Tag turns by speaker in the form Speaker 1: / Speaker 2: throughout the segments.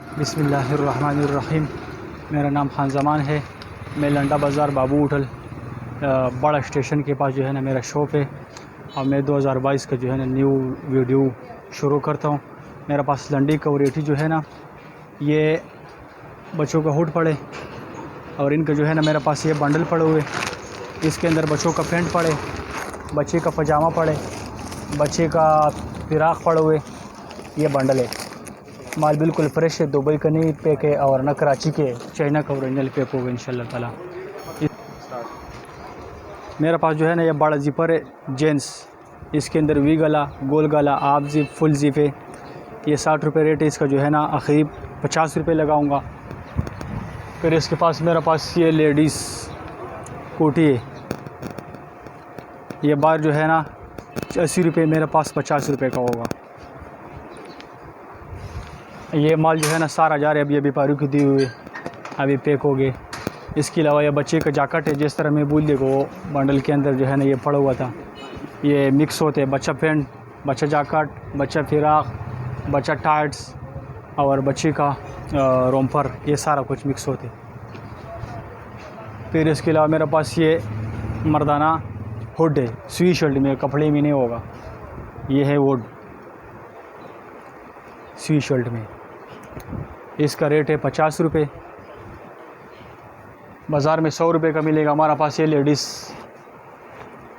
Speaker 1: बिस्मिल्लाहिर्रहमानिर्रहीम। मेरा नाम खान ज़मान है। मैं लंडा बाज़ार बाबू होटल बड़ा स्टेशन के पास जो है ना मेरा शॉप है। और मैं 2022 का जो है ना न्यू वीडियो शुरू करता हूँ। मेरे पास लंडी का वैरायटी जो है ना ये बच्चों का हुड पड़े और इनका जो है ना मेरे पास ये बंडल पड़े हुए। इसके अंदर बच्चों का पैंट पड़े, बच्चे का पजामा पड़े, बच्चे का फिराक पड़े हुए। ये बंडल है। माल बिल्कुल फ्रेश है, दुबई का नहीं पैक है और न कराची के, चाइना का ओरिजिनल पैक होगा इंशाल्लाह ताला। मेरे पास जो है ना ये बड़ा जिपर है जेंट्स। इसके अंदर वी गला, गोल गला, आप जिप, फुल जिप है। ये 60 रुपये रेट है इसका जो है ना, आखिरी 50 रुपये लगाऊंगा। फिर इसके पास मेरे पास ये लेडीज़ कोटी है। ये बार जो है ना 80 रुपये, मेरे पास 50 रुपये का होगा। ये माल जो है ना सारा जा रहा है, अभी व्यापारियों की दी हुई अभी पैक हो गए। इसके अलावा ये बच्चे का जैकेट है, जिस तरह मैं बोल देखो वो बंडल के अंदर जो है ना ये पड़ा हुआ था। ये मिक्स होते हैं, बच्चा पैंट, बच्चा जैकेट, बच्चा फिराक, बच्चा टाइट्स और बच्चे का रोम्पर, ये सारा कुछ मिक्स होते। फिर इसके अलावा मेरे पास ये मर्दाना हुड है, स्वी शर्ट में, कपड़े में नहीं होगा। ये है वुड स्वी शर्ट में, इसका रेट है 50 रुपये। बाज़ार में 100 रुपये का मिलेगा। हमारे पास ये लेडीज़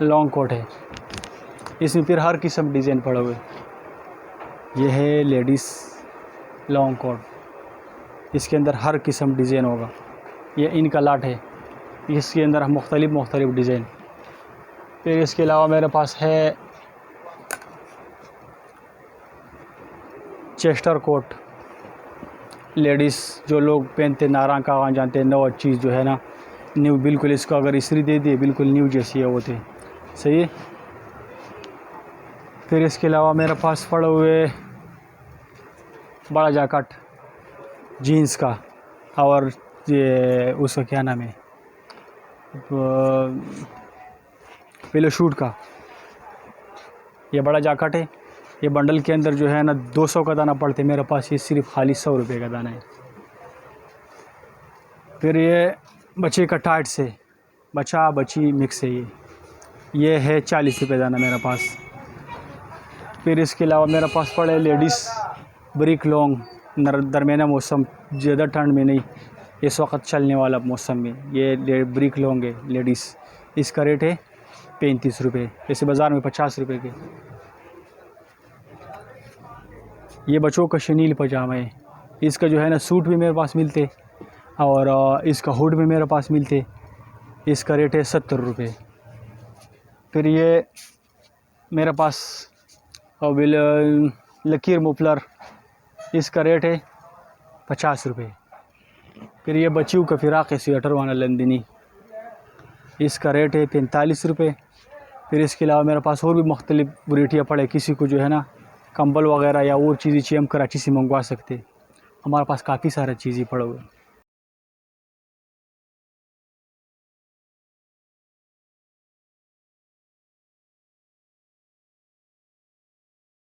Speaker 1: लॉन्ग कोट है, इसमें फिर हर किस्म डिज़ाइन पड़े हुए। ये है लेडीज़ लॉन्ग कोट, इसके अंदर हर किस्म डिज़ाइन होगा। ये इनका लाट है, इसके अंदर मुख्तलिफ़ डिज़ाइन। फिर इसके अलावा मेरे पास है चेस्टर कोट, लेडीज़ जो लोग पहनते, नारा का वहाँ जानते हैं, नौ चीज़ जो है ना न्यू, बिल्कुल इसको अगर इस्त्री दे दिए बिल्कुल न्यू जैसी है होते, सही है। फिर इसके अलावा मेरे पास पड़े हुए बड़ा जैकेट जीन्स का, और ये उसका क्या नाम है, पिलो शूट का। ये बड़ा जैकेट है। ये बंडल के अंदर जो है ना 200 का दाना पड़ते, मेरे पास ये सिर्फ खाली 100 रुपये का दाना है। फिर ये बच्चे का टाइट से, बच्चा बच्ची मिक्स है, ये है 40 रुपये दाना मेरे पास। फिर इसके अलावा मेरे पास पड़े लेडीज़ ब्रिक लॉन्ग, दरमियाना मौसम, ज़्यादा ठंड में नहीं, इस वक्त चलने वाला मौसम में ये ब्रिक लॉन्ग है लेडीज़। इसका रेट है 35 रुपये, जैसे बाज़ार में 50 रुपये के। ये बच्चों का शनील पजामा है, इसका जो है ना सूट भी मेरे पास मिलते और इसका हुड भी मेरे पास मिलते। इसका रेट है 70 रुपये। फिर ये मेरे पास लकीर मुफलर, इसका रेट है 50 रुपये। फिर ये बच्चियों का फिराक है स्वेटर वाला लंदनी, इसका रेट है 45 रुपये। फिर इसके अलावा मेरे पास और भी मुख्तलिफ़ वैरायटियाँ पड़े, किसी को जो है ना कंबल वगैरह या और चीज़ें चाहिए हम कराची से मंगवा सकते। हमारे पास काफ़ी सारी चीज़ें पड़े हुए।